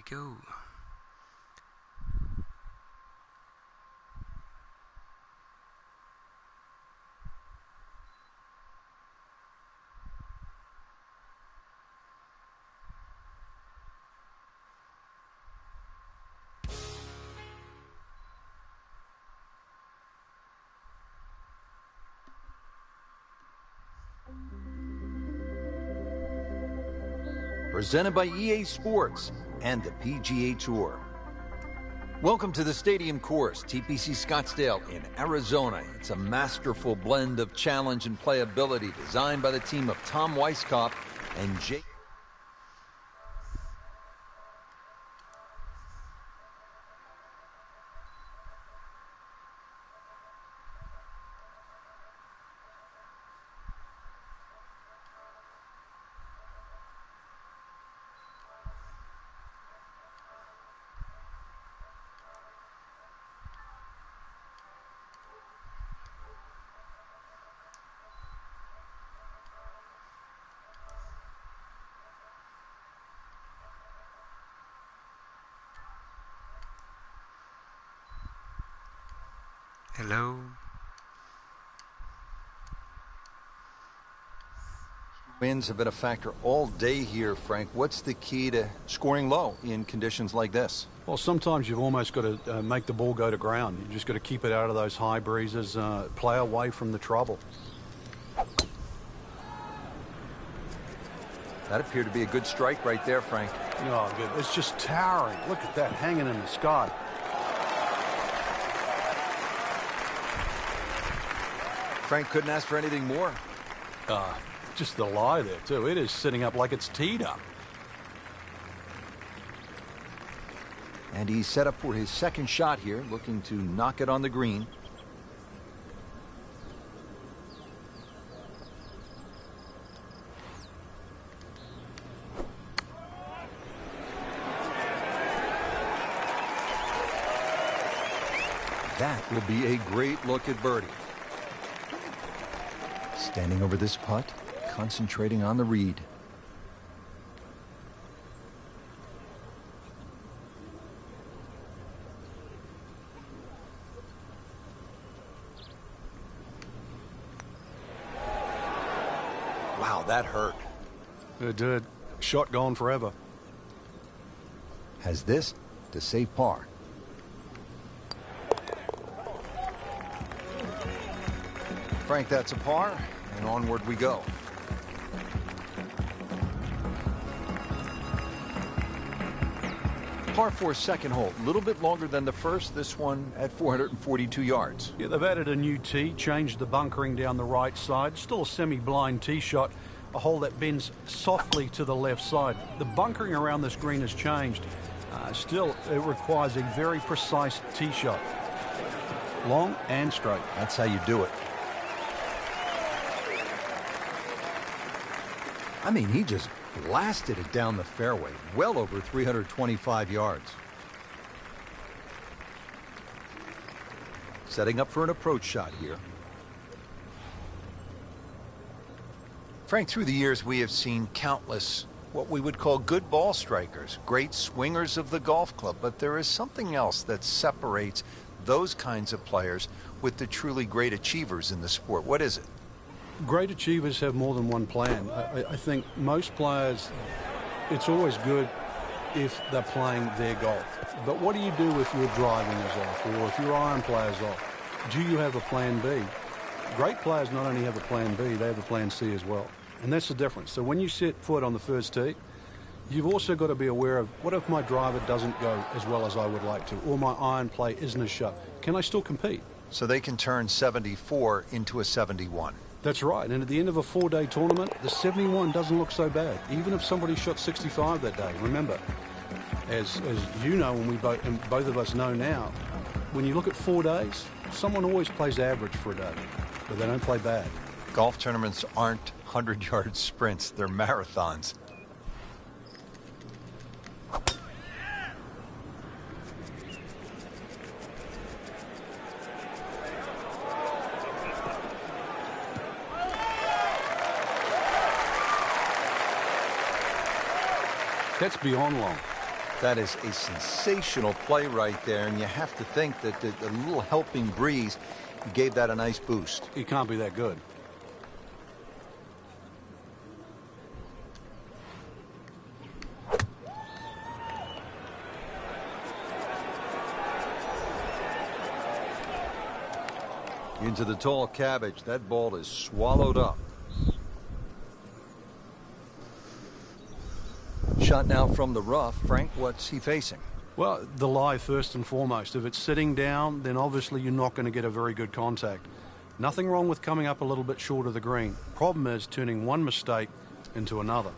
go. Presented by EA Sports and the PGA Tour. Welcome to the Stadium Course, TPC Scottsdale in Arizona. It's a masterful blend of challenge and playability designed by the team of Tom Weisskopf and Jake. Hello. Winds have been a factor all day here, Frank. What's the key to scoring low in conditions like this? Well, sometimes you've almost got to make the ball go to ground. You've just got to keep it out of those high breezes, play away from the trouble. That appeared to be a good strike right there, Frank. Oh, good. It's just towering. Look at that hanging in the sky. Frank couldn't ask for anything more. Just the lie there, too. It is sitting up like it's teed up. And he's set up for his second shot here, looking to knock it on the green. That will be a great look at birdie. Standing over this putt, concentrating on the read. Wow, that hurt. It did. Shot gone forever. Has this to save par. Frank, that's a par, and onward we go. Par 4 second hole, a little bit longer than the first, this one at 442 yards. Yeah, they've added a new tee, changed the bunkering down the right side. Still a semi-blind tee shot, a hole that bends softly to the left side. The bunkering around this green has changed. Still, it requires a very precise tee shot. Long and straight. That's how you do it. I mean, he just blasted it down the fairway, well over 325 yards. Setting up for an approach shot here. Frank, through the years, we have seen countless what we would call good ball strikers, great swingers of the golf club, but there is something else that separates those kinds of players with the truly great achievers in the sport. What is it? Great achievers have more than one plan. I think most players, it's always good if they're playing their golf. But what do you do if your driving is off or if your iron play is off? Do you have a plan B? Great players not only have a plan B, they have a plan C as well. And that's the difference. So when you set foot on the first tee, you've also got to be aware of, what if my driver doesn't go as well as I would like to, or my iron play isn't as sharp? Can I still compete? So they can turn 74 into a 71. That's right, and at the end of a 4-day tournament, the 71 doesn't look so bad, even if somebody shot 65 that day. Remember, as you know, and both of us know now, when you look at 4 days, someone always plays average for a day, but they don't play bad. Golf tournaments aren't 100-yard sprints, they're marathons. That's beyond long. That is a sensational play right there, and you have to think that the little helping breeze gave that a nice boost. He can't be that good. Into the tall cabbage. That ball is swallowed up. Shot now from the rough. Frank, what's he facing? Well, the lie first and foremost. If it's sitting down, then obviously you're not going to get a very good contact. Nothing wrong with coming up a little bit short of the green. Problem is turning one mistake into another.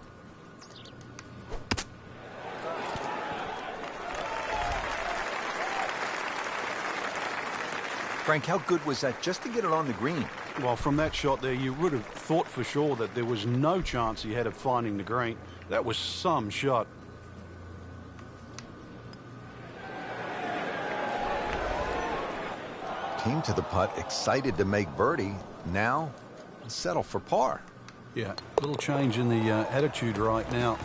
Frank, how good was that just to get it on the green? Well, from that shot there, you would have thought for sure that there was no chance he had of finding the green. That was some shot. Came to the putt, excited to make birdie. Now, settle for par. Yeah, a little change in the attitude right now.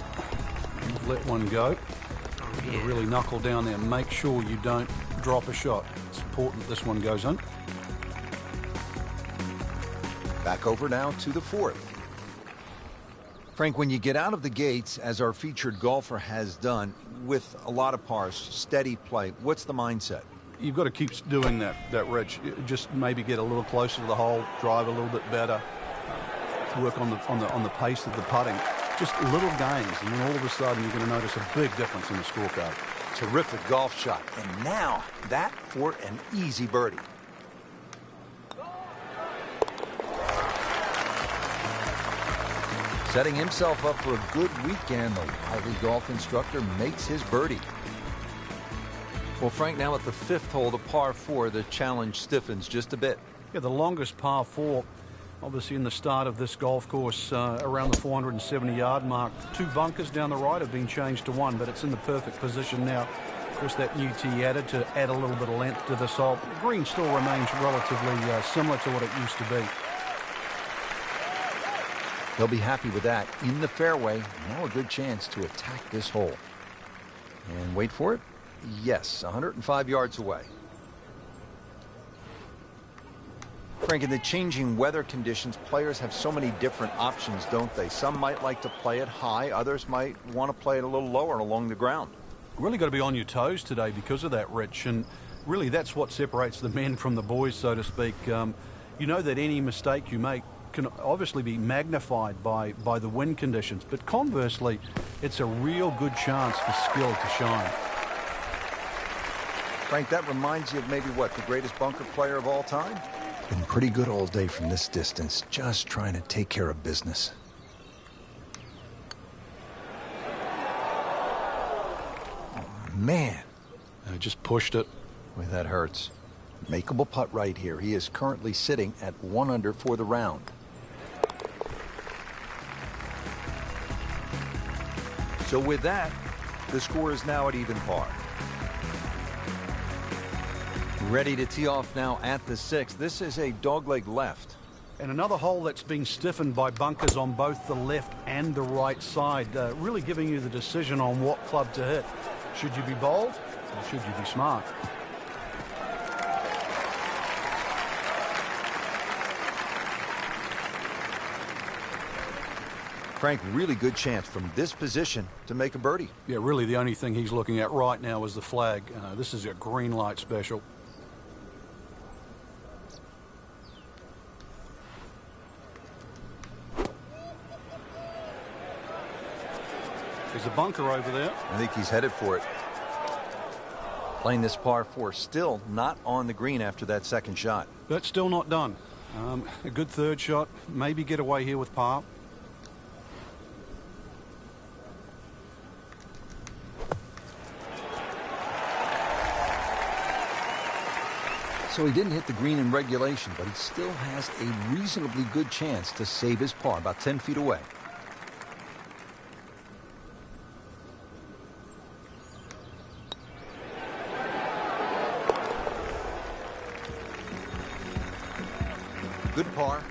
You've let one go. You really knuckle down there. Make sure you don't drop a shot. It's important this one goes in. Back over now to the fourth. Frank, when you get out of the gates, as our featured golfer has done, with a lot of pars, steady play, what's the mindset? You've got to keep doing that, Rich. Just maybe get a little closer to the hole, drive a little bit better, work on the pace of the putting. Just little gains, and then all of a sudden you're going to notice a big difference in the scorecard. Terrific golf shot, and now that for an easy birdie. Setting himself up for a good weekend, the wily golf instructor makes his birdie. Well, Frank, now at the fifth hole, the par 4, the challenge stiffens just a bit. Yeah, the longest par 4, obviously in the start of this golf course, around the 470-yard mark. 2 bunkers down the right have been changed to 1, but it's in the perfect position now. Of course, that new tee added to add a little bit of length to this hole. The green still remains relatively similar to what it used to be. They'll be happy with that. In the fairway, now a good chance to attack this hole. And wait for it. Yes, 105 yards away. Frank, in the changing weather conditions, players have so many different options, don't they? Some might like to play it high. Others might want to play it a little lower along the ground. Really got to be on your toes today because of that, Rich. And really that's what separates the men from the boys, so to speak. You know that any mistake you make can obviously be magnified by the wind conditions, but conversely, it's a real good chance for skill to shine. Frank, that reminds you of maybe what, the greatest bunker player of all time? Been pretty good all day from this distance, just trying to take care of business. Oh, man. I just pushed it. Boy, that hurts. Makeable putt right here. He is currently sitting at 1 under for the round. So with that, the score is now at even par. Ready to tee off now at the 6th. This is a dogleg left. And another hole that's been stiffened by bunkers on both the left and the right side, really giving you the decision on what club to hit. Should you be bold or should you be smart? Frank, really good chance from this position to make a birdie. Yeah, really the only thing he's looking at right now is the flag. This is a green light special. There's a bunker over there. I think he's headed for it. Playing this par 4, still not on the green after that second shot. But still not done. A good third shot. Maybe get away here with par. So he didn't hit the green in regulation, but he still has a reasonably good chance to save his par, about 10 feet away. Good par.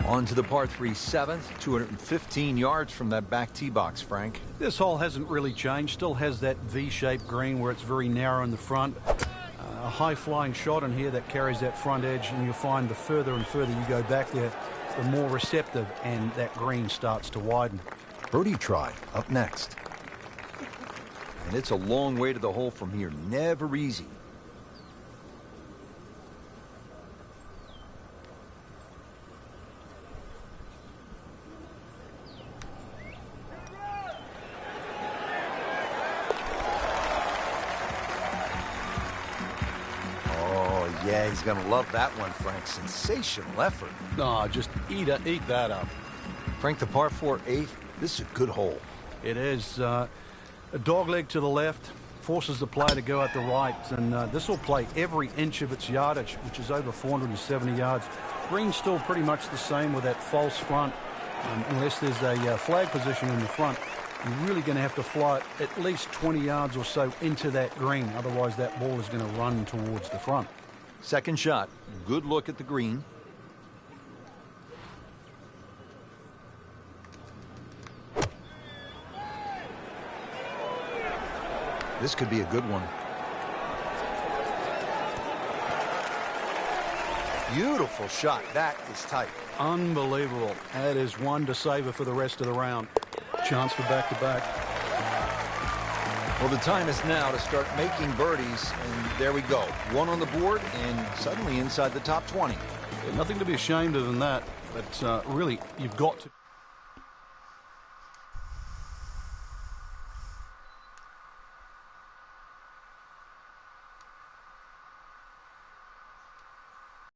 On to the par 3 7th, 215 yards from that back tee box, Frank. This hole hasn't really changed. Still has that V-shaped green where it's very narrow in the front. A high-flying shot in here that carries that front edge, and you'll find the further and further you go back there, the more receptive, and that green starts to widen. Birdie try up next. And it's a long way to the hole from here. Never easy. Yeah, he's going to love that one, Frank. Sensational effort. Oh, just eat that up. Frank, the par 4 8th, this is a good hole. It is. A dogleg to the left forces the player to go out the right, and this will play every inch of its yardage, which is over 470 yards. Green's still pretty much the same with that false front, unless there's a flag position in the front. You're really going to have to fly it at least 20 yards or so into that green. Otherwise, that ball is going to run towards the front. Second shot. Good look at the green. This could be a good one. Beautiful shot. That is tight. Unbelievable. That is one to savor for the rest of the round. Chance for back-to-back. Well, the time is now to start making birdies, and there we go. One on the board, and suddenly inside the top 20. Nothing to be ashamed of in that, but really, you've got to...